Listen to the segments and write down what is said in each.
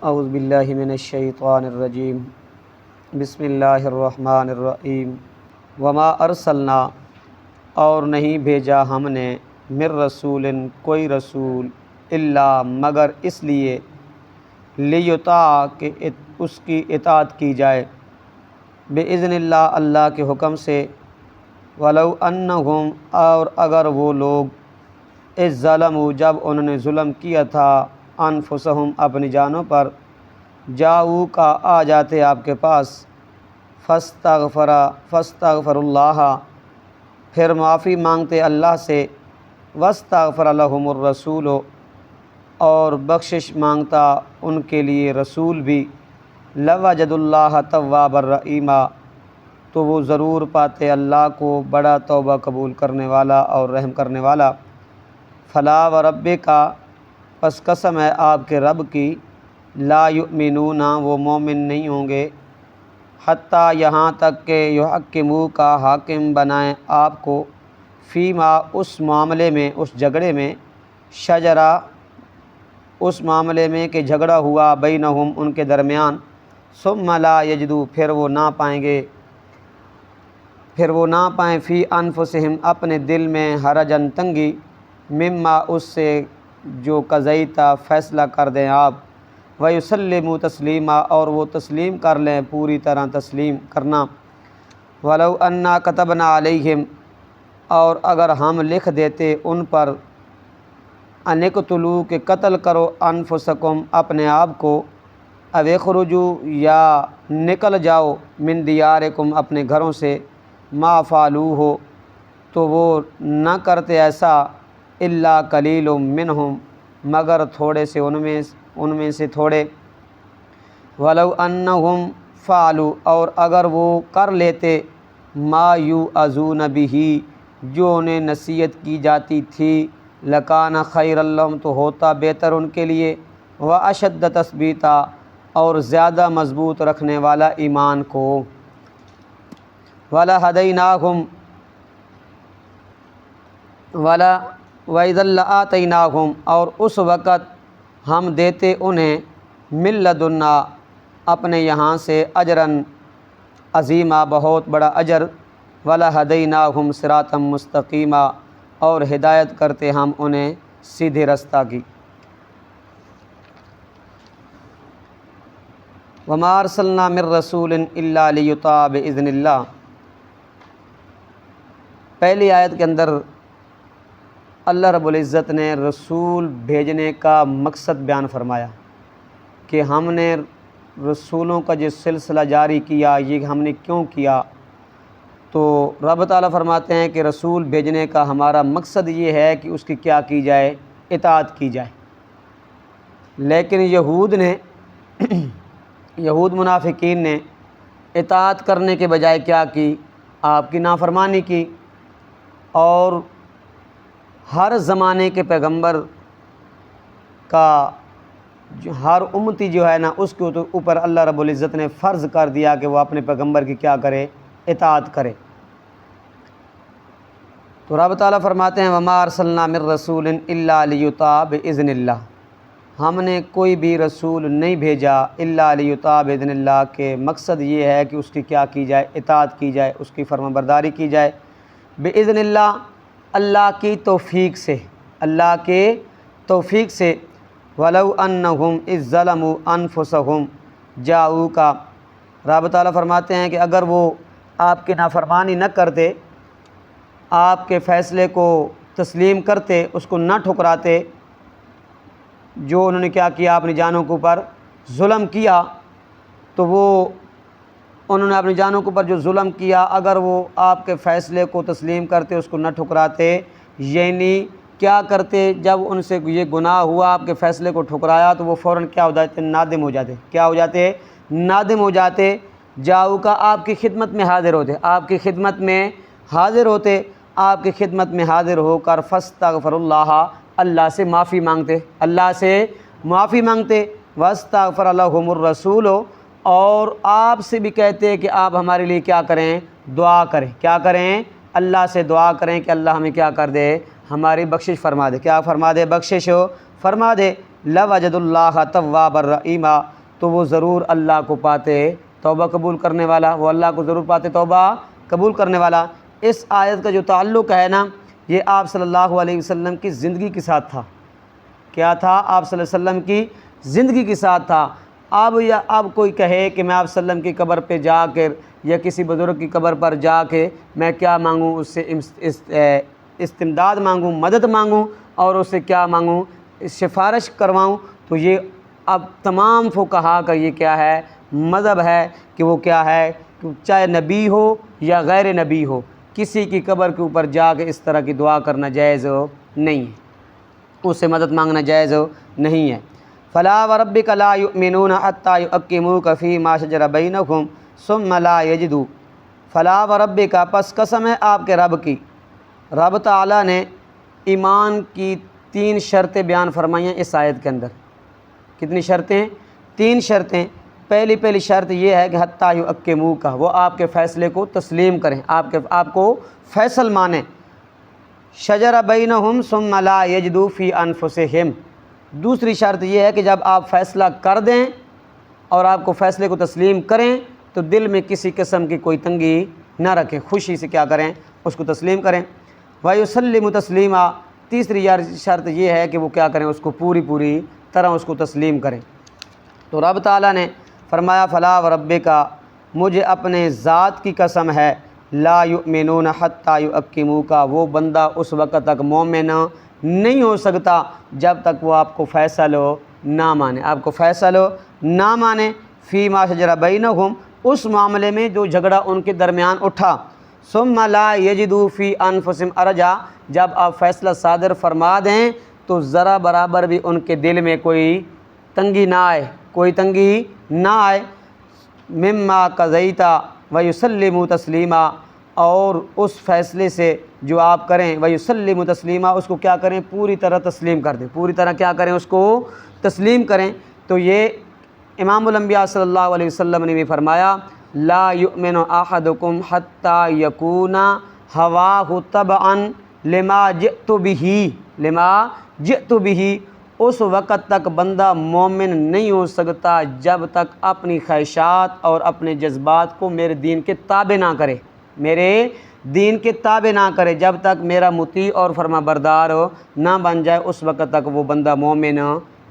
اعوذ باللہ من الشیطان الرجیم بسم اللہ الرحمن الرحیم وما ارسلنا اور نہیں بھیجا ہم نے من رسول کوئی رسول الا مگر اس لیے لیطاع کہ اس کی اطاعت کی جائے باذن اللہ اللہ کے حکم سے ولو انہم اور اگر وہ لوگ اذ ظلموا جب انہوں نے ظلم کیا تھا انفسہم اپنی جانوں پر جاؤ کا آ جاتے آپ کے پاس فاستغفر اللہ پھر معافی مانگتے اللہ سے واستغفر لہم الرسول اور بخشش مانگتا ان کے لیے رسول بھی لوجد اللہ توابا رحیما تو وہ ضرور پاتے اللہ کو بڑا توبہ قبول کرنے والا اور رحم کرنے والا فلا وربک پس قسم ہے آپ کے رب کی لا یؤمنون وہ مومن نہیں ہوں گے حتیٰ یہاں تک کہ یحکموا کا حاکم بنائیں آپ کو فیما اس معاملے میں اس جھگڑے میں شجرا اس معاملے میں کہ جھگڑا ہوا بینہم ان کے درمیان ثم لا یجدوا پھر وہ نہ پائیں فی انفسہم اپنے دل میں حرجن تنگی مما اس سے جو قضیتا فیصلہ کر دیں آپ ویسلموا تسلیما اور وہ تسلیم کر لیں پوری طرح تسلیم کرنا ولو انا کتبنا علیہم اور اگر ہم لکھ دیتے ان پر ان اقتلوا کہ قتل کرو انفسکم اپنے آپ کو او اخرجوا یا نکل جاؤ من دیارکم اپنے گھروں سے ما فعلوہ تو وہ نہ کرتے ایسا الا قلیل منہم مگر تھوڑے سے ان میں سے تھوڑے ولو انہم فعلوا اور اگر وہ کر لیتے ما یوعظون بہ جو انہیں نصیحت کی جاتی تھی لکان خیر لہم تو ہوتا بہتر ان کے لیے واشد تثبیتا اور زیادہ مضبوط رکھنے والا ایمان کو وَلَهَدَيْنَاهُمْ وَإِذًا لَآتَيْنَاهُمْ اور اس وقت ہم دیتے انہیں من لدنا اپنے یہاں سے اجراً عظیما بہت بڑا اجر وَلَهَدَيْنَاهُمْ صِرَاطًا مستقیما اور ہدایت کرتے ہم انہیں سیدھے رستہ کی وَمَا أَرْسَلْنَا مِن رَّسُولٍ إِلَّا لِيُطَاعَ بِإِذْنِ اللَّهِ پہلی آیت کے اندر اللہ رب العزت نے رسول بھیجنے کا مقصد بیان فرمایا کہ ہم نے رسولوں کا جو سلسلہ جاری کیا یہ ہم نے کیوں کیا تو رب تعالیٰ فرماتے ہیں کہ رسول بھیجنے کا ہمارا مقصد یہ ہے کہ اس کی کیا کی جائے اطاعت کی جائے لیکن یہود منافقین نے اطاعت کرنے کے بجائے کیا کی آپ کی نافرمانی کی اور ہر زمانے کے پیغمبر کا ہر امتی جو ہے نا اس کے اوپر اللہ رب العزت نے فرض کر دیا کہ وہ اپنے پیغمبر کی کیا کرے اطاعت کرے تو رب تعالیٰ فرماتے ہیں وما ارسلنا من رسول الا لیطاع باذن اللہ ہم نے کوئی بھی رسول نہیں بھیجا الا لیطاع باذن اللہ کے مقصد یہ ہے کہ اس کی کیا کی جائے اطاعت کی جائے اس کی فرما برداری کی جائے باذن اللہ اللہ کی توفیق سے ولو انہم اذ ظلموا انفسہم جاؤک رب تعالیٰ فرماتے ہیں کہ اگر وہ آپ کی نافرمانی نہ کرتے آپ کے فیصلے کو تسلیم کرتے اس کو نہ ٹھکراتے جو انہوں نے کیا کیا اپنی جانوں کے اوپر ظلم کیا تو وہ انہوں نے اپنی جانوں کے اوپر جو ظلم کیا اگر وہ آپ کے فیصلے کو تسلیم کرتے اس کو نہ ٹھکراتے یعنی کیا کرتے جب ان سے یہ گناہ ہوا آپ کے فیصلے کو ٹھکرایا تو وہ فوراً کیا ہو جاتے نادم ہو جاتے جاؤ کا آپ کی خدمت میں حاضر ہو کر فاستغفر اللہ سے معافی مانگتے واستغفر لہم الرسول اور آپ سے بھی کہتے کہ آپ ہمارے لیے کیا کریں دعا کریں اللہ سے دعا کریں کہ اللہ ہمیں کیا کر دے ہماری بخشش فرما دے بخشش فرما دے لوجد اللہ توابا الرحیما، تو وہ ضرور اللہ کو پاتے توبہ قبول کرنے والا، وہ اللہ کو ضرور پاتے توبہ قبول کرنے والا۔ اس آیت کا جو تعلق ہے نا، یہ آپ صلی اللہ علیہ وسلم کی زندگی کے ساتھ تھا۔ کیا تھا؟ آپ صلی اللہ علیہ وسلم کی زندگی کے ساتھ تھا۔ اب کوئی کہے کہ میں آپ صلی اللہ علیہ وسلم کی قبر پہ جا کر یا کسی بزرگ کی قبر پر جا کے میں کیا مانگوں، اس سے استمداد مانگوں، مدد مانگوں، اور اس سے کیا مانگوں، سفارش کرواؤں، تو یہ اب تمام فقہا کا یہ کیا ہے، مذہب ہے کہ وہ کیا ہے کہ چاہے نبی ہو یا غیر نبی ہو، کسی کی قبر کے اوپر جا کے اس طرح کی دعا کرنا جائز نہیں ہے، اس سے مدد مانگنا جائز نہیں ہے۔ فلا وربک لا یؤمنون حتی یحکموک فیما شجر بینہم ثم لا یجدوا، فلا وربک، پس قسم ہے آپ کے رب کی۔ رب تعالیٰ نے ایمان کی 3 شرطیں بیان فرمائی ہیں اس آیت کے اندر۔ کتنی شرطیں؟ 3 شرطیں۔ پہلی شرط یہ ہے کہ حتی یحکموک، وہ آپ کے فیصلے کو تسلیم کریں، آپ کو فیصل مانیں۔ شجر بینہم ثم لا یجدوا فی انفسہم، دوسری شرط یہ ہے کہ جب آپ فیصلہ کر دیں اور آپ کو فیصلے کو تسلیم کریں تو دل میں کسی قسم کی کوئی تنگی نہ رکھیں، خوشی سے کیا کریں، اس کو تسلیم کریں۔ وَيُسَلِّمُ تسلیما، تیسری شرط یہ ہے کہ وہ کیا کریں، اس کو پوری طرح اس کو تسلیم کریں۔ تو رب تعالیٰ نے فرمایا فلا وربک، مجھے اپنے ذات کی قسم ہے، لا یؤمنون حتی یحکموک، وہ بندہ اس وقت تک مومن نہیں ہو سکتا جب تک وہ آپ کو فیصل نہ مانے، آپ کو فیصل نہ مانے، فیما شجر بینہم، اس معاملے میں جو جھگڑا ان کے درمیان اٹھا، ثم لا یجدوا فی انفسہم ارجا، جب آپ فیصلہ صادر فرما دیں تو ذرا برابر بھی ان کے دل میں کوئی تنگی نہ آئے، مما قضیتا ویسلموا تسلیما، اور اس فیصلے سے جو آپ کریں، ویسلموا تسلیما، اس کو کیا کریں، پوری طرح تسلیم کر دیں، پوری طرح کیا کریں، اس کو تسلیم کریں۔ تو یہ امام الانبیاء صلی اللہ علیہ وسلم نے بھی فرمایا لا یؤمن احدکم حتی یکون ہواہ تبعا لما جئت بہ، اس وقت تک بندہ مومن نہیں ہو سکتا جب تک اپنی خواہشات اور اپنے جذبات کو میرے دین کے تابع نہ کرے، جب تک میرا مطیع اور فرما بردار نہ بن جائے اس وقت تک وہ بندہ مومن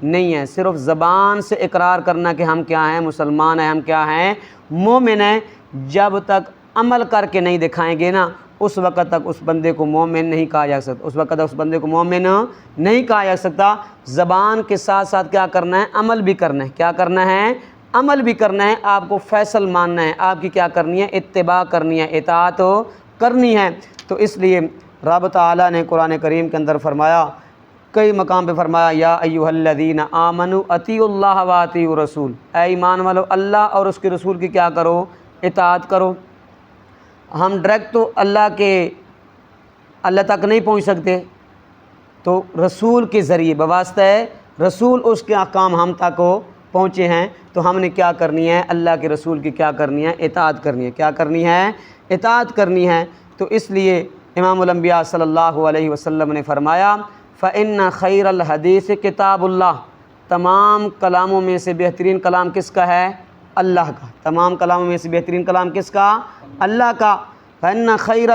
نہیں ہے۔ صرف زبان سے اقرار کرنا کہ ہم کیا ہیں، مسلمان ہیں، ہم کیا ہیں، مومن ہیں، جب تک عمل کر کے نہیں دکھائیں گے نا اس وقت تک اس بندے کو مومن نہیں کہا جا سکتا، اس وقت تک اس بندے کو مومن نہیں کہا جا سکتا۔ زبان کے ساتھ ساتھ کیا کرنا ہے، عمل بھی کرنا ہے، کیا کرنا ہے، عمل بھی کرنا ہے، آپ کو فیصل ماننا ہے، آپ کی کیا کرنی ہے، اتباع کرنی ہے، اطاعت کرنی ہے۔ تو اس لیے رب تعالیٰ نے قرآن کریم کے اندر فرمایا، کئی مقام پہ فرمایا یا ایھا الذین آمنوا اطیعوا اللہ واطیعوا الرسول، اے ایمان والو اللہ اور اس کے رسول کی کیا کرو، اطاعت کرو۔ ہم ڈائریکٹ تو اللہ تک نہیں پہنچ سکتے، تو رسول کے ذریعے بواسطہ رسول اس کے احکام ہم تک پہنچے ہیں، تو ہم نے کیا کرنی ہے، اللہ کے رسول کی کیا کرنی ہے، اطاعت کرنی ہے، کیا کرنی ہے، اطاعت کرنی ہے۔ تو اس لیے امام الانبیاء صلی اللہ علیہ وسلم نے فرمایا فَإِنَّ خَيْرَ الْحَدِيثِ کتاب اللہ، تمام کلاموں میں سے بہترین کلام کس کا ہے، اللہ کا، تمام کلاموں میں سے بہترین کلام کس کا، اللہ کا۔ فَإِنَّ خَيْرَ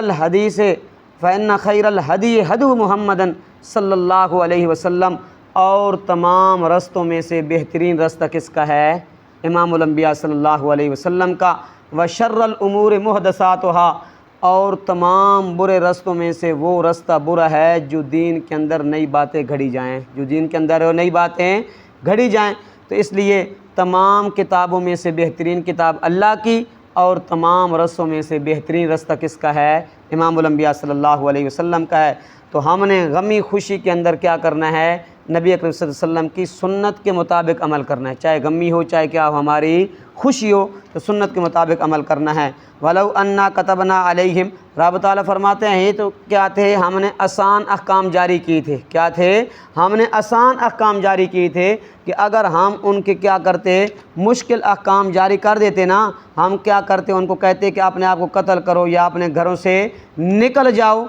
الْحَدِيِ هَدْيُ مُحَمَّدٍ صلی اللہ علیہ وسلم، اور تمام رستوں میں سے بہترین رستہ کس کا ہے، امام الانبیاء صلی اللہ علیہ وسلم کا۔ وَشَرَّ الْأُمُورِ مُحْدَثَاتُهَا، اور تمام برے رستوں میں سے وہ رستہ برا ہے جو دین کے اندر نئی باتیں گھڑی جائیں، جو دین کے اندر نئی باتیں گھڑی جائیں۔ تو اس لیے تمام کتابوں میں سے بہترین کتاب اللہ کی، اور تمام رستوں میں سے بہترین رستہ کس کا ہے، امام الانبیاء صلی اللہ علیہ وسلم کا ہے۔ تو ہم نے غمی خوشی کے اندر کیا کرنا ہے، نبی اکرم صلی اللہ علیہ وسلم کی سنت کے مطابق عمل کرنا ہے، چاہے غمی ہو چاہے کیا ہو، ہماری خوشی ہو، تو سنت کے مطابق عمل کرنا ہے۔ وَلَوْ أَنَّا كَتَبْنَا عَلَيْهِمْ، رب تعالیٰ فرماتے ہیں یہ تو کیا تھے، ہم نے آسان احکام جاری کی تھے، کیا تھے، ہم نے آسان احکام جاری کی تھے کہ اگر ہم ان کے کیا کرتے، مشکل احکام جاری کر دیتے نا، ہم کیا کرتے، ان کو کہتے کہ اپنے آپ کو قتل کرو یا اپنے گھروں سے نکل جاؤ،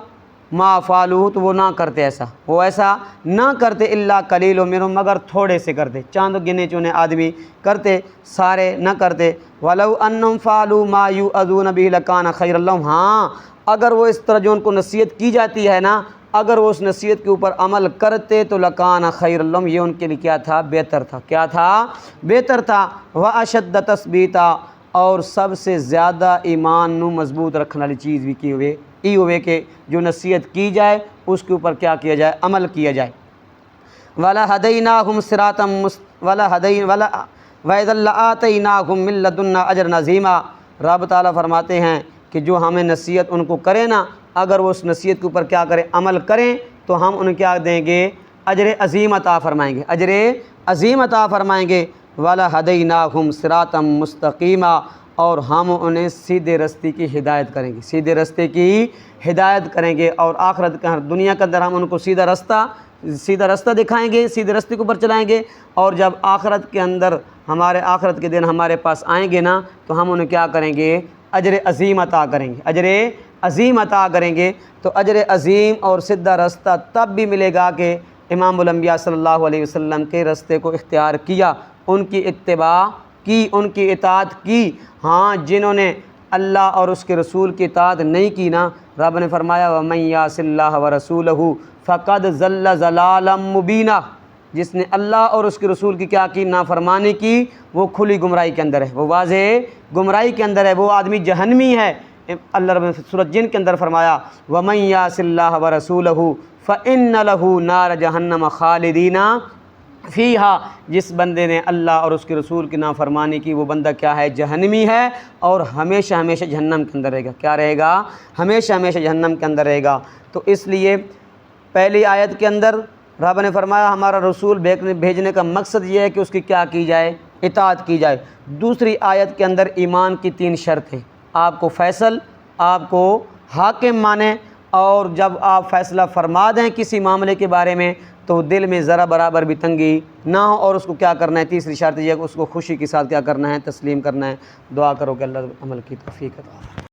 ما فعلوا تو وہ نہ کرتے ایسا، وہ ایسا نہ کرتے الا قلیل منہم مگر تھوڑے سے کرتے، چاند گنے چنے آدمی کرتے، سارے نہ کرتے۔ ولو انہم فعلوا ما یوعظون بہ لکان خیر لہم، ہاں اگر وہ اس طرح جو ان کو نصیحت کی جاتی ہے نا، اگر وہ اس نصیحت کے اوپر عمل کرتے تو لکان خیر لہم، یہ ان کے لیے کیا تھا؟ بہتر تھا۔ کیا تھا؟ بہتر تھا۔ واشد تثبیتا، اور سب سے زیادہ ایمان نو مضبوط رکھنے والی چیز بھی کی ہوئے ای ہوئے کہ جو نصیحت کی جائے اس کے اوپر کیا کیا جائے؟ عمل کیا جائے۔ وَلَهَدَيْنَاهُمْ صِرَاطًا وَإِذًا لَآتَيْنَاهُمْ مِن لَّدُنَّا أَجْرًا عَظِيمًا، رب تعالیٰ فرماتے ہیں کہ جو ہمیں نصیحت ان کو کرے نا، اگر وہ اس نصیحت کے اوپر کیا کریں؟ عمل کریں تو ہم انہیں کیا دیں گے؟ اجر عظیم عطا فرمائیں گے، اجر عظیم عطا فرمائیں گے۔ وَلَهَدَيْنَاهُمْ صِرَاطًا مُسْتَقِيمًا، اور ہم انہیں سیدھے رستے کی ہدایت کریں گے، سیدھے رستے کی ہدایت کریں گے، اور آخرت کا دنیا کے اندر ہم ان کو سیدھا رستہ دکھائیں گے، سیدھے رستے کے اوپر چلائیں گے، اور جب آخرت کے اندر ہمارے آخرت کے دن ہمارے پاس آئیں گے نا تو ہم انہیں کیا کریں گے؟ اجر عظیم عطا کریں گے، اجر عظیم عطا کریں گے۔ تو اجر عظیم اور سیدھا رستہ تب بھی ملے گا کہ امام الانبیاء صلی اللہ علیہ وسلم کے رستے کو اختیار کیا، ان کی اتباع کی، ان کی اطاعت کی۔ ہاں جنہوں نے اللہ اور اس کے رسول کی اطاعت نہیں کی نا، رب نے فرمایا وَمَن يَعْصِ اللَّهَ وَرَسُولَهُ فَقَدْ ضَلَّ ضَلَالًا مُبِينًا، جس نے اللہ اور اس کے رسول کی کیا کی؟ نافرمانی کی، وہ کھلی گمراہی کے اندر ہے، وہ واضح گمراہی کے اندر ہے، وہ آدمی جہنمی ہے۔ اللہ رب نے سورۃ جن کے اندر فرمایا وَمَن يَعْصِ اللَّهَ وَرَسُولَهُ فَإِنَّ لَهُ نَارَ جَهَنَّمَ خَالِدِينَ فیہا، جس بندے نے اللہ اور اس کے رسول کی نافرمانی کی وہ بندہ کیا ہے؟ جہنمی ہے، اور ہمیشہ ہمیشہ جہنم کے اندر رہے گا۔ کیا رہے گا؟ ہمیشہ ہمیشہ جہنم کے اندر رہے گا۔ تو اس لیے پہلی آیت کے اندر رب نے فرمایا ہمارا رسول بھیجنے کا مقصد یہ ہے کہ اس کی کیا کی جائے؟ اطاعت کی جائے۔ دوسری آیت کے اندر ایمان کی 3 شرطیں، آپ کو فیصل، آپ کو حاکم مانیں، اور جب آپ فیصلہ فرما دیں کسی معاملے کے بارے میں تو دل میں ذرا برابر بھی تنگی نہ ہو، اور اس کو کیا کرنا ہے؟ تیسری شرط یہ ہے کہ اس کو خوشی کے ساتھ کیا کرنا ہے؟ تسلیم کرنا ہے۔ دعا کرو کہ اللہ عمل کی توفیق عطا فرمائے۔